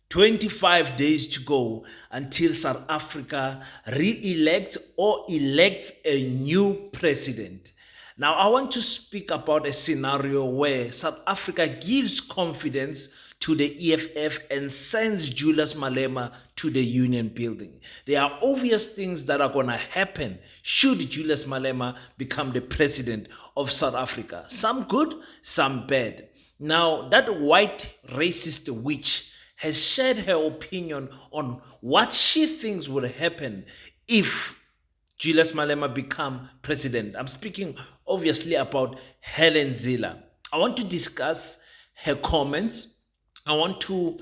25 days to go until South Africa re-elects or elects a new president. Now, I want to speak about a scenario where South Africa gives confidence to the EFF and sends Julius Malema to the Union building. There are obvious things that are going to happen should Julius Malema become the president of South Africa. Some good, some bad. Now, that white racist witch has shared her opinion on what she thinks would happen if Julius Malema become president. I'm speaking obviously about Hallen Zille. I want to discuss her comments. I want to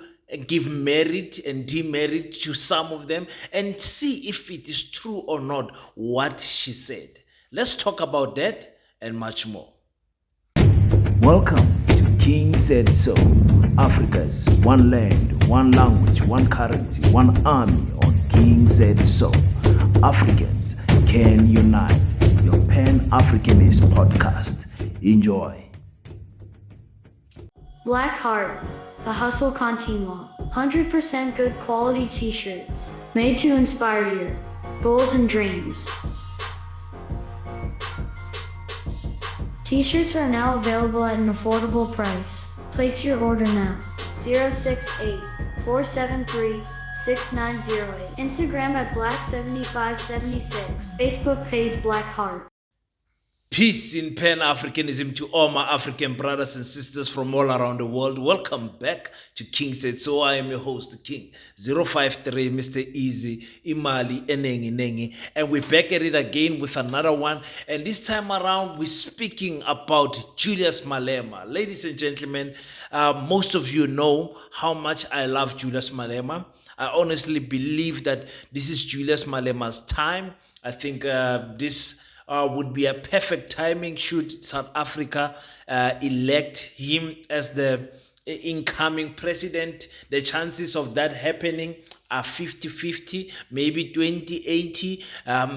give merit and demerit to some of them and see if it is true or not what she said. Let's talk about that and much more. Welcome to King Said So, Africa's one land, one language, one currency, one army on King Said So. Africans can unite. Your Pan-Africanist podcast. Enjoy. Black Heart, the Hustle Continua. 100% good quality t-shirts, made to inspire your goals and dreams. T-shirts are now available at an affordable price. Place your order now. 068-473-6908. Instagram at Black7576. Facebook page Black Heart. Peace in Pan-Africanism to all my African brothers and sisters from all around the world. Welcome back to King Said So. I am your host, King 053, Mr. Easy, Imali, Nengi. And we're back at it again with another one. And this time around, we're speaking about Julius Malema. Ladies and gentlemen, most of you know how much I love Julius Malema. I honestly believe that this is Julius Malema's time. I think this would be a perfect timing should South Africa elect him as the incoming president. The chances of that happening are 50-50, maybe 20-80,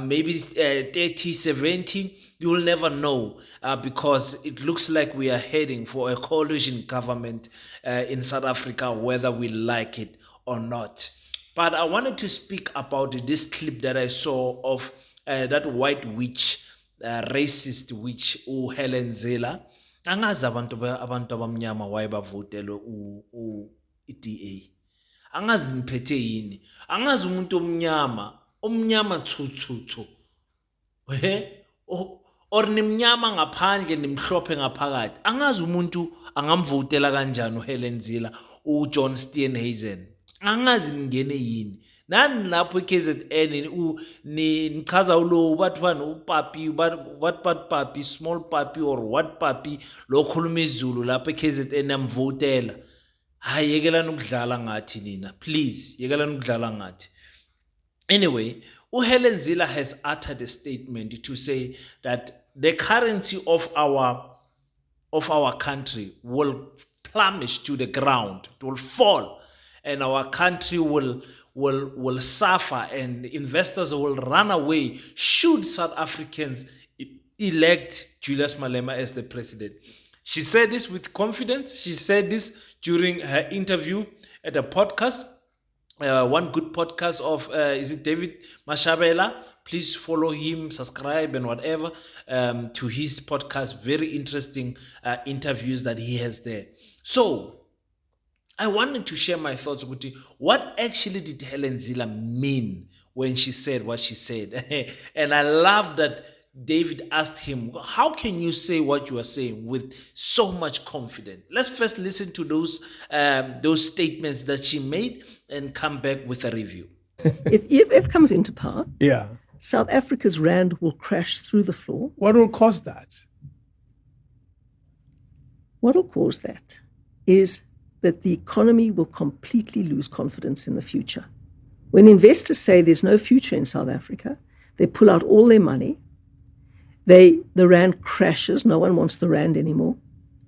maybe 30-70. You will never know because it looks like we are heading for a coalition government in South Africa, whether we like it or not. But I wanted to speak about this clip that I saw of that white witch, racist witch, Hallen Zille. Angazi abantu abamnyama why bavotele i-DA. Angazi niphethe yini. Angazi umuntu omnyama thuthu. Or nimnyama ngaphandle nimhlophe ngaphakathi. Angazi umuntu angamvotela kanjani uHallen Zille, uJohn Steenhuisen. Angazi ngene yini. Nani lapho KZN nichaza ulo bathi bani upapi what papi small papi or what papi lo khuluma izulu lapho KZN amvotela. Hayi yekelana ukudlala ngathi nina, please yekelana ukudlala ngathi. Anyway, uHallen Zille has uttered a statement to say that the currency of our country will plummet to the ground, it will fall, and our country will suffer and investors will run away should South Africans elect Julius Malema as the president. She said this with confidence. She said this during her interview at a podcast, one good podcast of, is it David Mashabela? Please follow him, subscribe and whatever to his podcast. Very interesting interviews that he has there. So, I wanted to share my thoughts with you. What actually did Hallen Zille mean when she said what she said? And I love that David asked him, how can you say what you are saying with so much confidence? Let's first listen to those statements that she made and come back with a review. If EFF comes into power, yeah, South Africa's rand will crash through the floor. What will cause that? What will cause that is that the economy will completely lose confidence in the future. When investors say there's no future in South Africa, they pull out all their money. The rand crashes. No one wants the rand anymore.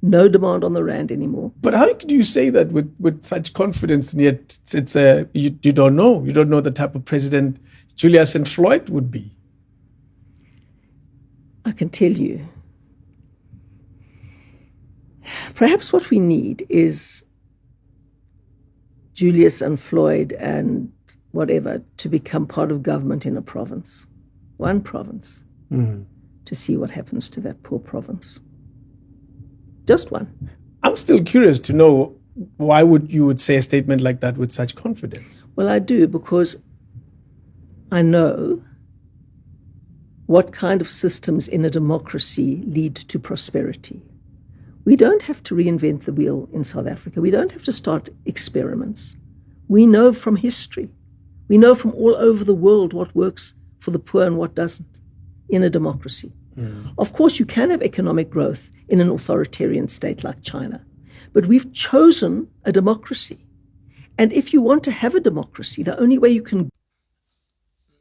No demand on the rand anymore. But how could you say that with such confidence? And yet it's you don't know. You don't know the type of president Julius and Floyd would be. I can tell you. Perhaps what we need is Julius and Floyd and whatever to become part of government in a province. One province. To see what happens to that poor province. Just one. I'm still curious to know why you would say a statement like that with such confidence. Well, I do, because I know what kind of systems in a democracy lead to prosperity. We don't have to reinvent the wheel in South Africa. We don't have to start experiments. We know from history. We know from all over the world what works for the poor and what doesn't in a democracy. Of course, you can have economic growth in an authoritarian state like China, but we've chosen a democracy. And if you want to have a democracy, the only way you can...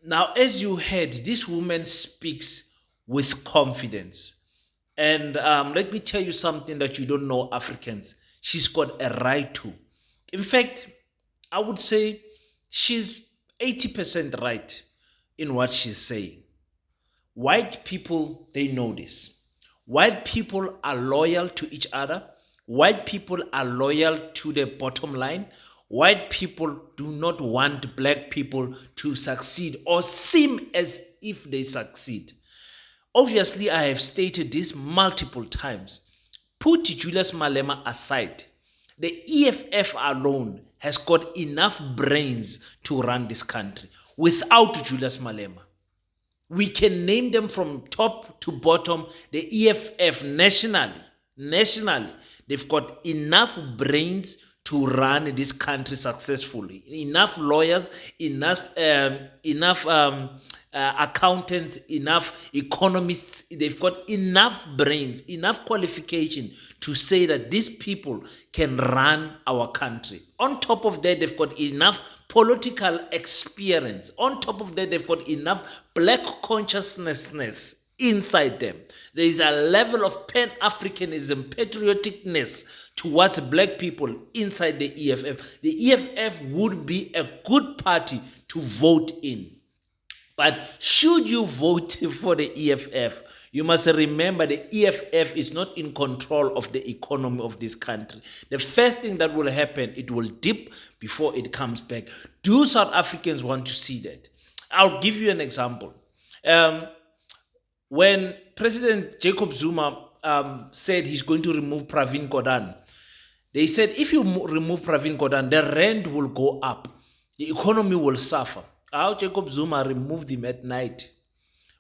Now, as you heard, this woman speaks with confidence. And let me tell you something that you don't know, Africans. She's got a right to. In fact, I would say she's 80% right in what she's saying. White people, they know this. White people are loyal to each other. White people are loyal to the bottom line. White people do not want black people to succeed or seem as if they succeed. Obviously, I have stated this multiple times. Put Julius Malema aside. The EFF alone has got enough brains to run this country without Julius Malema. We can name them from top to bottom. The EFF nationally, they've got enough brains to run this country successfully. Enough lawyers, enough accountants, enough economists. They've got enough brains, enough qualification to say that these people can run our country. On top of that, they've got enough political experience. On top of that, they've got enough black consciousness inside them. There is a level of Pan-Africanism, patrioticness towards black people inside the EFF. The EFF would be a good party to vote in. But should you vote for the EFF, you must remember the EFF is not in control of the economy of this country. The first thing that will happen, it will dip before it comes back. Do South Africans want to see that? I'll give you an example. When President Jacob Zuma said he's going to remove Pravin Gordhan, they said if you remove Pravin Gordhan, the rand will go up. The economy will suffer. How Jacob Zuma removed him at night.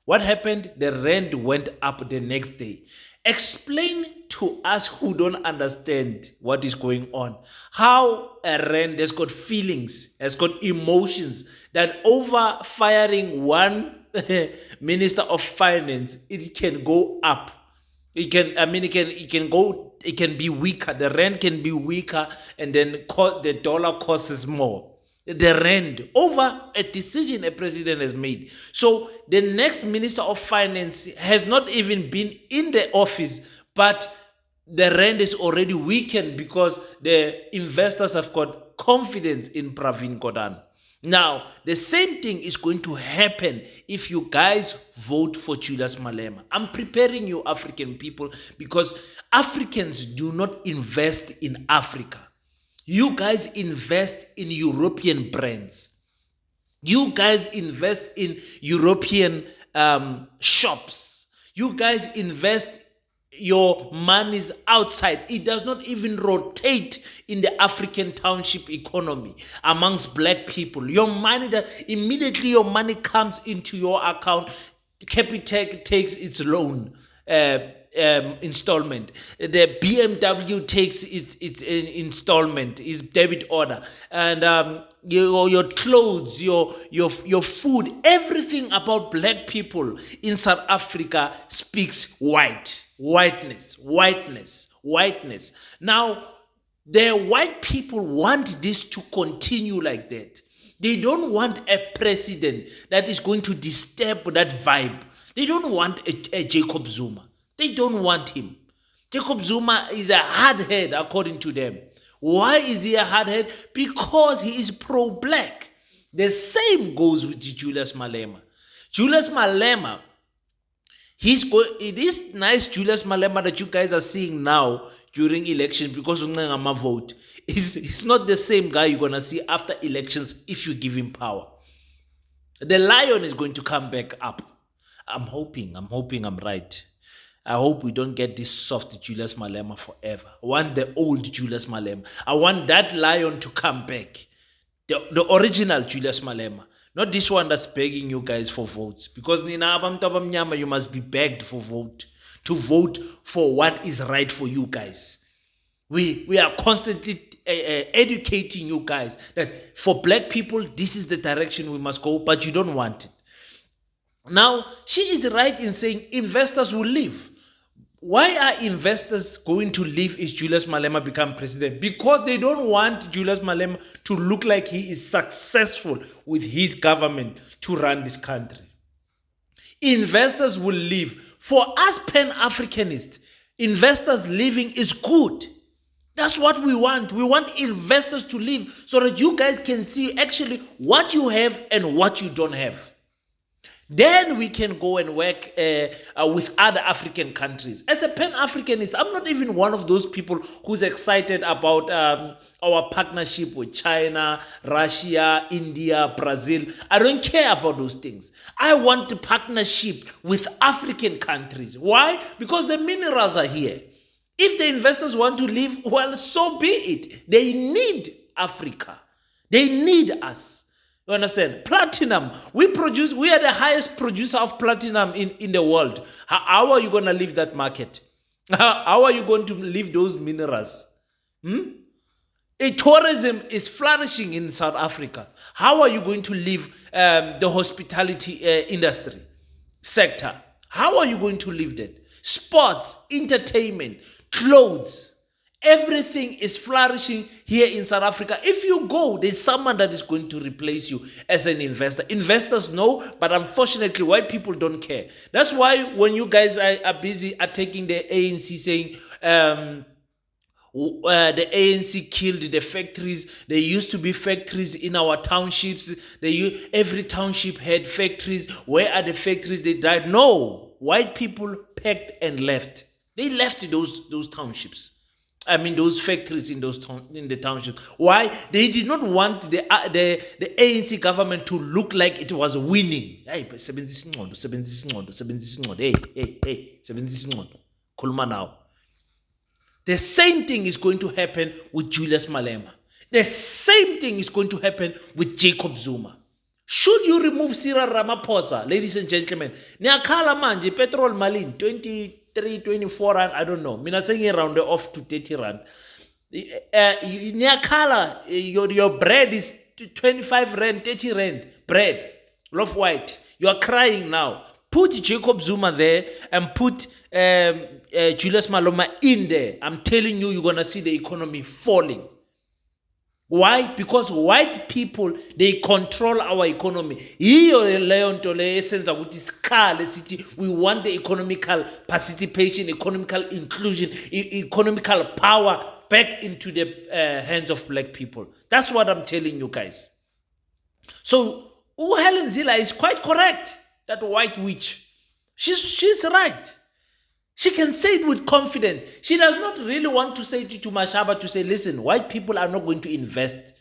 What happened? The rand went up the next day. Explain to us who don't understand what is going on. How a rand has got feelings, has got emotions, that over firing one Minister of Finance, it can go up. It can be weaker. The rand can be weaker, and then the dollar costs more. The rand over a decision a president has made. So the next Minister of Finance has not even been in the office, but the rand is already weakened because the investors have got confidence in Pravin Gordhan. Now, the same thing is going to happen if you guys vote for Julius Malema. I'm preparing you, African people, because Africans do not invest in Africa. You guys invest in European brands. You guys invest in European shops. You guys invest your monies outside. It does not even rotate in the African township economy amongst black people. Your money, immediately your money comes into your account, Capitec takes its loan installment. The BMW takes its installment, its debit order, and your clothes, your food, everything about black people in South Africa speaks whiteness. Now, the white people want this to continue like that. They don't want a president that is going to disturb that vibe. They don't want a Jacob Zuma. They don't want him. Jacob Zuma is a hardhead, according to them. Why is he a hardhead? Because he is pro-black. The same goes with Julius Malema. Julius Malema, it is nice Julius Malema that you guys are seeing now during elections because of the vote. He's not the same guy you're going to see after elections if you give him power. The lion is going to come back up. I'm hoping I'm right. I hope we don't get this soft Julius Malema forever. I want the old Julius Malema. I want that lion to come back. The original Julius Malema. Not this one that's begging you guys for votes. Because you must be begged for vote. To vote for what is right for you guys. We are constantly educating you guys that for black people, this is the direction we must go, but you don't want it. Now, she is right in saying investors will leave. Why are investors going to leave if Julius Malema become president? Because they don't want Julius Malema to look like he is successful with his government to run this country. Investors will leave. For us Pan-Africanists, investors leaving is good. That's what we want. We want investors to leave so that you guys can see actually what you have and what you don't have. Then we can go and work with other African countries. As a Pan-Africanist, I'm not even one of those people who's excited about our partnership with China, Russia, India, Brazil. I don't care about those things. I want a partnership with African countries. Why? Because the minerals are here. If the investors want to leave, well, so be it. They need Africa. They need us. You understand? Platinum. We are the highest producer of platinum in the world. How are you going to leave that market? How are you going to leave those minerals? Tourism is flourishing in South Africa. How are you going to leave the hospitality industry sector? How are you going to leave that? Sports, entertainment, clothes. Everything is flourishing here in South Africa. If you go, there's someone that is going to replace you as an investor. Investors know, but unfortunately, white people don't care. That's why when you guys are busy attacking the ANC saying the ANC killed the factories. There used to be factories in our townships. Every township had factories. Where are the factories? They died. No, white people packed and left. They left those townships. Those factories in the townships. Why? They did not want the ANC government to look like it was winning. Hey, Kulma now. The same thing is going to happen with Julius Malema. The same thing is going to happen with Jacob Zuma. Should you remove Cyril Ramaphosa, ladies and gentlemen? Niyakhala manje petrol malini 23, 24 rand, I don't know. Mina saying round off to 30 rand. Niyakhala, your bread is 25 rand, 30 rand. Bread, loaf white. You are crying now. Put Jacob Zuma there and put Julius Malema in there. I'm telling you, you're going to see the economy falling. Why? Because white people, they control our economy. We want the economical participation, economical inclusion, economical power back into the hands of black people. That's what I'm telling you guys. So, Hallen Zille is quite correct. That white witch. She's right. She can say it with confidence. She does not really want to say to Mashaba to say, listen, white people are not going to invest.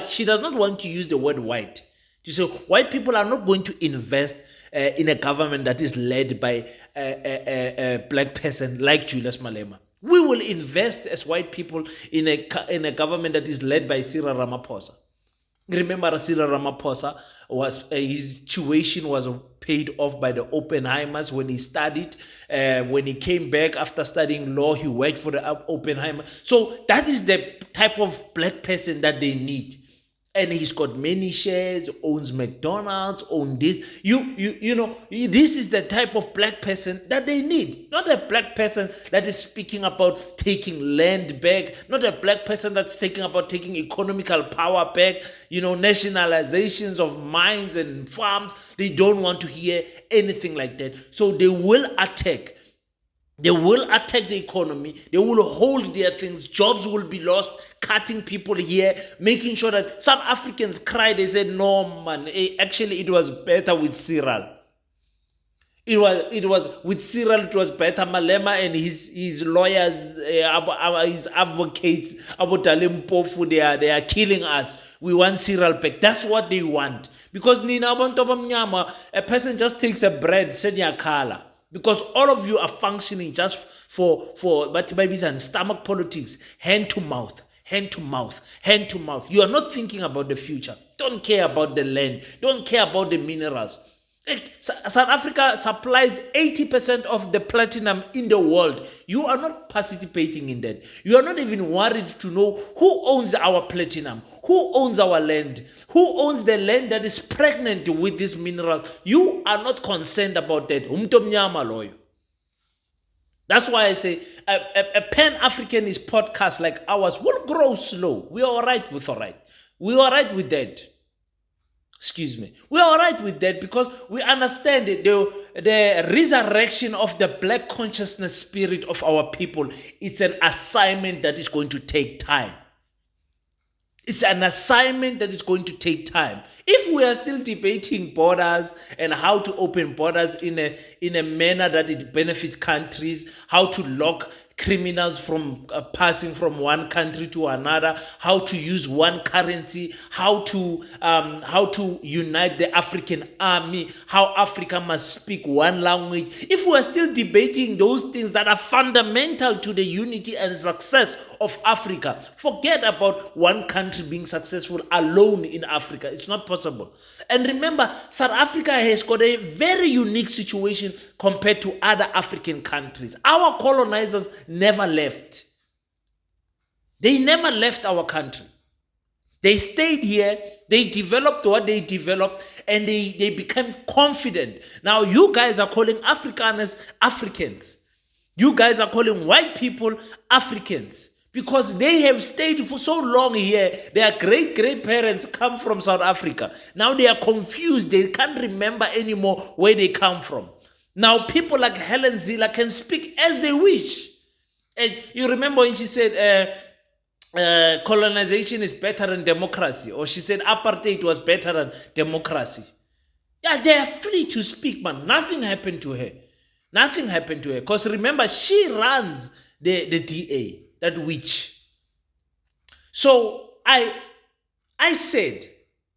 She does not want to use the word white. To say white people are not going to invest in a government that is led by a black person like Julius Malema. We will invest as white people in a government that is led by Cyril Ramaphosa. Remember, Cyril Ramaphosa his tuition was paid off by the Oppenheimers when he studied. When he came back after studying law, he worked for the Oppenheimer. So that is the type of black person that they need. And he's got many shares, owns McDonald's, owns this. You know, this is the type of black person that they need. Not a black person that is speaking about taking land back. Not a black person that's speaking about taking economical power back. You know, nationalizations of mines and farms. They don't want to hear anything like that. So they will attack. They will attack the economy. They will hold their things. Jobs will be lost. Cutting people here. Making sure that some Africans cried. They said, no, man. Actually, it was better with Cyril. It was with Cyril, it was better. MALEMA and his lawyers, his advocates, Abu Dalim Pofu, they are killing us. We want Cyril back. That's what they want. Because Nina Abantobamnyama, a person just takes a bread, senya kala. Because all of you are functioning just for babies and stomach politics, hand to mouth, hand to mouth, hand to mouth. You are not thinking about the future. Don't care about the land. Don't care about the minerals. South Africa supplies 80% of the platinum in the world. You are not participating in that. You are not even worried to know who owns our platinum, who owns our land, who owns the land that is pregnant with these minerals. You are not concerned about that. That's why I say a Pan-Africanist podcast like ours will grow slow. We are all right with all right. We are all right with that. Excuse me. We are all right with that because we understand the resurrection of the black consciousness spirit of our people. It's an assignment that is going to take time. It's an assignment that is going to take time. If we are still debating borders and how to open borders in a manner that it benefits countries, how to lock criminals from passing from one country to another, how to use one currency, how to unite the African army, how Africa must speak one language. If we are still debating those things that are fundamental to the unity and success of Africa, forget about one country being successful alone in Africa. It's not possible. And remember, South Africa has got a very unique situation compared to other African countries. Our colonizers never left. They never left our country. They stayed here, they developed what they developed, and they became confident. Now you guys are calling Afrikaners Africans. You guys are calling white people Africans because they have stayed for so long here. Their great-great-parents come from South Africa. Now they are confused. They can't remember anymore where they come from. Now people like Hallen Zille can speak as they wish. And you remember when she said colonization is better than democracy, or she said apartheid was better than democracy. Yeah, they are free to speak, man. Nothing happened to her. Nothing happened to her. Because remember, she runs the DA, that witch. So I said,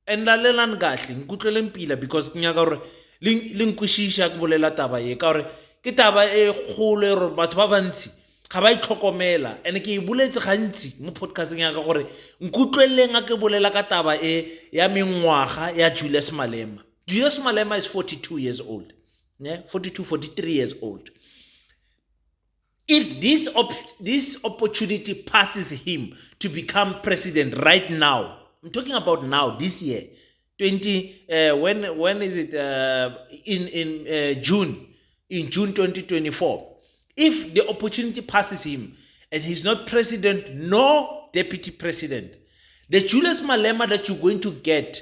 and la lelan gahle nkutlele mpila because kinyaka gore le nkwishisha ke bolela taba ye ka gore ke taba e kgolo re batho ba bantsi ga ba itlhokomela and ke ibuletse gantsi mo podcasting ya ka gore nkutlweleng a ke bolela ka taba e ya mengwaga ya Julius Mma. Julius Mma is 42 years old. Yeah, 43 years old. If this opportunity passes him to become president right now, I'm talking about now, this year, when is it? In June 2024. If the opportunity passes him and he's not president nor deputy president, the Julius Mma that you're going to get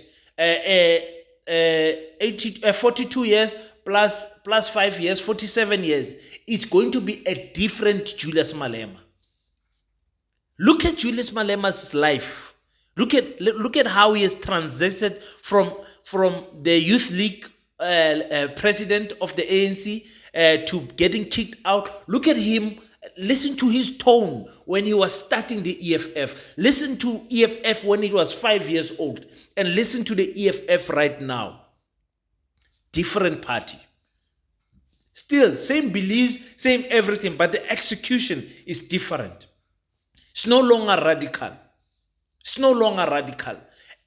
42 years plus 5 years, 47 years, is going to be a different Julius Mma. Look at Julius Malema's life. Look at how he has transited from the Youth League president of the ANC to getting kicked out. Look at him. Listen to his tone when he was starting the EFF. Listen to EFF when he was 5 years old. And listen to the EFF right now. Different party. Still, same beliefs, same everything, but the execution is different. It's no longer radical. It's no longer radical.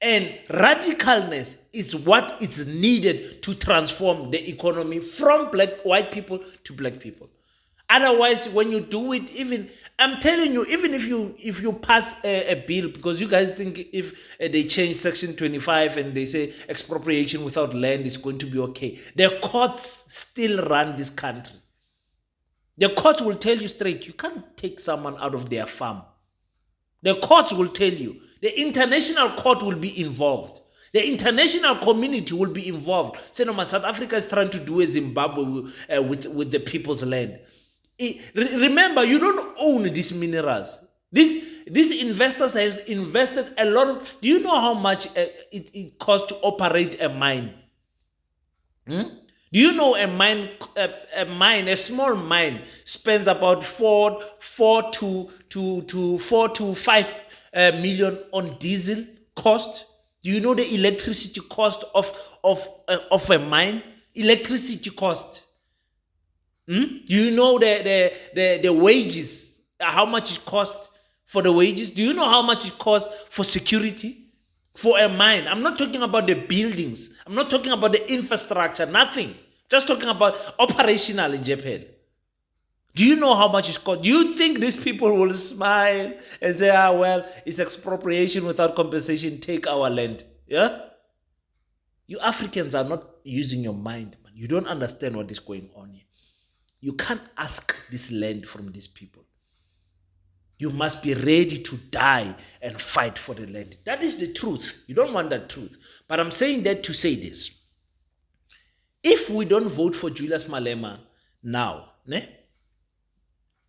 And radicalness is what is needed to transform the economy from white people to black people. Otherwise, when you do it, even I'm telling you, even if you pass a bill, because you guys think if they change Section 25 and they say expropriation without land is going to be okay, the courts still run this country. The courts will tell you straight, you can't take someone out of their farm. The courts will tell you. The international court will be involved. The international community will be involved. Say, no, South Africa is trying to do a Zimbabwe with the people's land. Remember, you don't own these minerals. These investors have invested a lot of. Do you know how much it costs to operate a mine? Do Do you know a small mine spends about 4 to 5 million on diesel cost? Do you know the electricity cost of a mine? Electricity cost. Do you know the wages? How much it costs for the wages? Do you know how much it costs for security? For a mine. I'm not talking about the buildings. I'm not talking about the infrastructure. Nothing. Just talking about operational in Japan. Do you know how much it's cost? Do you think these people will smile and say, well, it's expropriation without compensation, take our land? Yeah? You Africans are not using your mind, man. You don't understand what is going on here. You can't ask this land from these people. You must be ready to die and fight for the land. That is the truth. You don't want that truth. But I'm saying that to say this. If we don't vote for Julius Malema now,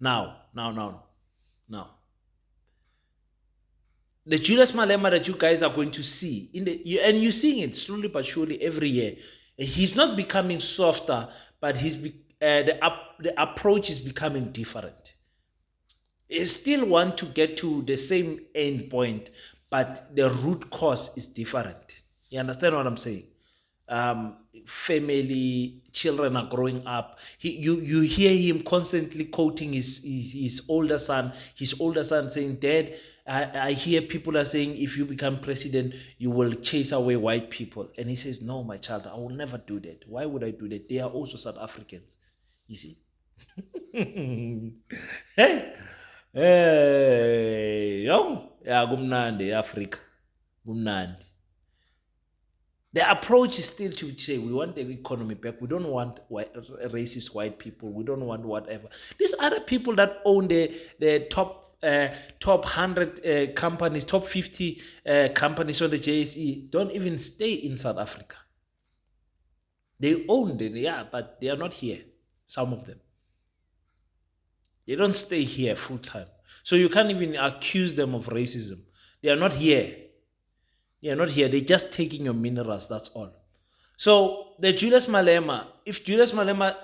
now, the Julius Malema that you guys are going to see, and you're seeing it slowly but surely every year, he's not becoming softer, but the approach is becoming different. They still want to get to the same end point, but the root cause is different. You understand what I'm saying? Family, children are growing up. You hear him constantly quoting his older son. His older son saying, "Dad, I hear people are saying if you become president, you will chase away white people." And he says, "No, my child, I will never do that. Why would I do that? They are also South Africans." You see? Hey, young, yeah, kumnandi Africa, kumnandi. The approach is still to say we want the economy back. We don't want racist white people. We don't want whatever. These other people that own the top 100 companies, top 50 companies on the JSE don't even stay in South Africa. They own it, yeah, but they are not here. Some of them. They don't stay here full time. So you can't even accuse them of racism. They are not here. They are not here. They're just taking your minerals, that's all. So the Julius Malema, if Julius Malema,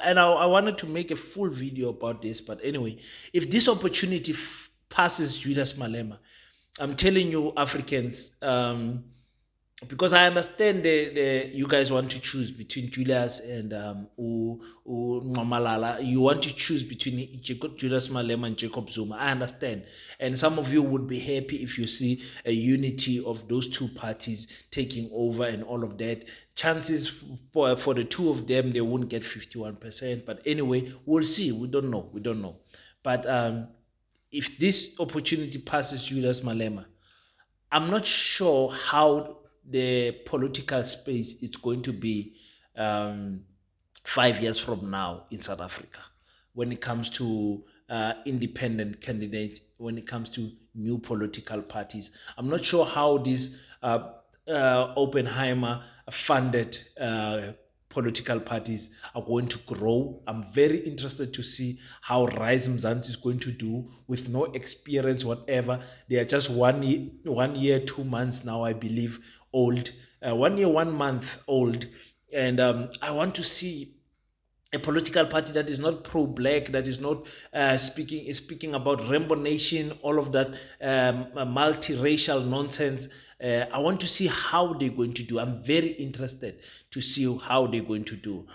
and I wanted to make a full video about this, but anyway, if this opportunity passes Julius Malema, I'm telling you Africans, because I understand you guys want to choose between Julius and Malala. You want to choose between Julius Malema and Jacob Zuma. I understand. And some of you would be happy if you see a unity of those two parties taking over and all of that. Chances for the two of them, they won't get 51%. But anyway, we'll see. We don't know. But if this opportunity passes Julius Malema, I'm not sure how the political space is going to be 5 years from now in South Africa when it comes to independent candidates, when it comes to new political parties. I'm not sure how these Oppenheimer funded political parties are going to grow. I'm very interested to see how Rise Mzansi is going to do with no experience whatever. They are just 1 year, 2 months now, I believe, old. 1 year, 1 month old. And I want to see a political party that is not pro-black, that is not speaking about Rainbow Nation, all of that multiracial nonsense. I want to see how they're going to do. I'm very interested to see how they're going to do.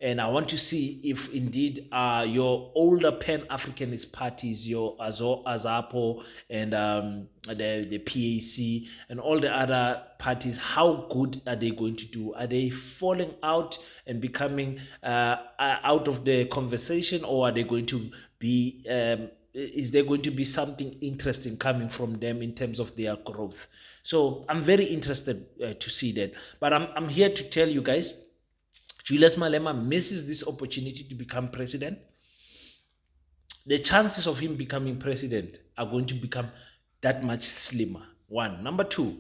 And I want to see if indeed your older Pan-Africanist parties, your AZAPO and the PAC and all the other parties, how good are they going to do? Are they falling out and becoming out of the conversation, or are they going to be is there going to be something interesting coming from them in terms of their growth? So I'm very interested to see that. But I'm here to tell you guys, Julius Malema misses this opportunity to become president. The chances of him becoming president are going to become that much slimmer. One. Number two,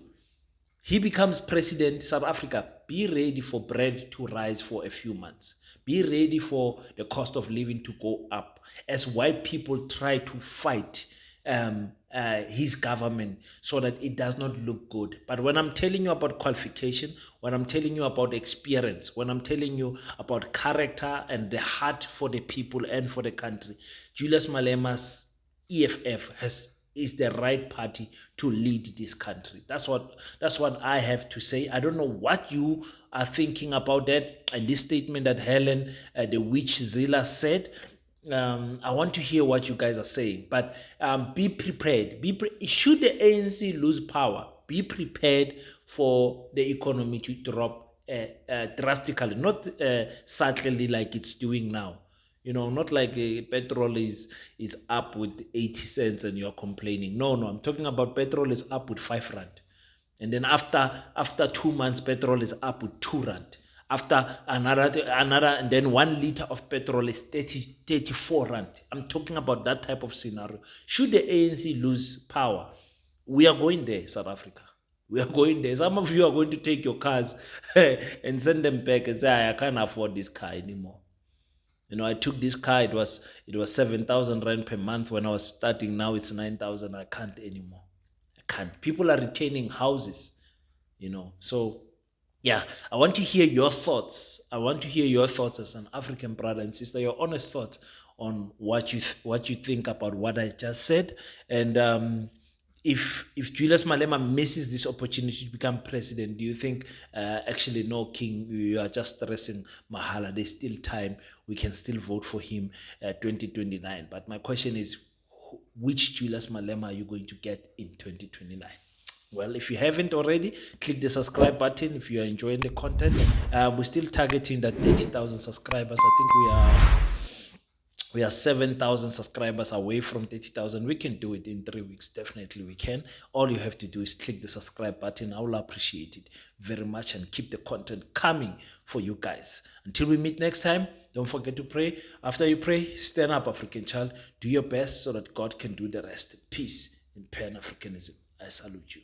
he becomes president, South Africa, be ready for bread to rise for a few months. Be ready for the cost of living to go up as white people try to fight his government so that it does not look good. But when I'm telling you about qualification, when I'm telling you about experience, when I'm telling you about character and the heart for the people and for the country, Julius Malema's EFF is the right party to lead this country. That's what I have to say. I don't know what you are thinking about that and this statement that Hallen, the witch Zille, said. I want to hear what you guys are saying, but be prepared. Should the ANC lose power, be prepared for the economy to drop drastically, not subtly like it's doing now. Not like petrol is up with 80 cents and you're complaining. No, I'm talking about petrol is up with 5 rand. And then after 2 months, petrol is up with 2 rand. After another, and then 1 liter of petrol is 34 rand. I'm talking about that type of scenario. Should the ANC lose power, we are going there, South Africa. We are going there. Some of you are going to take your cars and send them back and say, I can't afford this car anymore. I took this car. It was 7,000 rand per month when I was starting. Now it's 9,000. I can't anymore. I can't. People are retaining houses. So yeah, I want to hear your thoughts. I want to hear your thoughts as an African brother and sister, your honest thoughts on what you think about what I just said. And if Julius Malema misses this opportunity to become president, do you think actually no, King, you are just stressing Mahala? There's still time. We can still vote for him 2029. But my question is, which Julius Malema are you going to get in 2029? Well, if you haven't already, click the subscribe button if you are enjoying the content. We're still targeting that 30,000 subscribers. I think we are 7,000 subscribers away from 30,000. We can do it in 3 weeks. Definitely we can. All you have to do is click the subscribe button. I will appreciate it very much and keep the content coming for you guys. Until we meet next time, don't forget to pray. After you pray, stand up, African child. Do your best so that God can do the rest. Peace in Pan-Africanism. I salute you.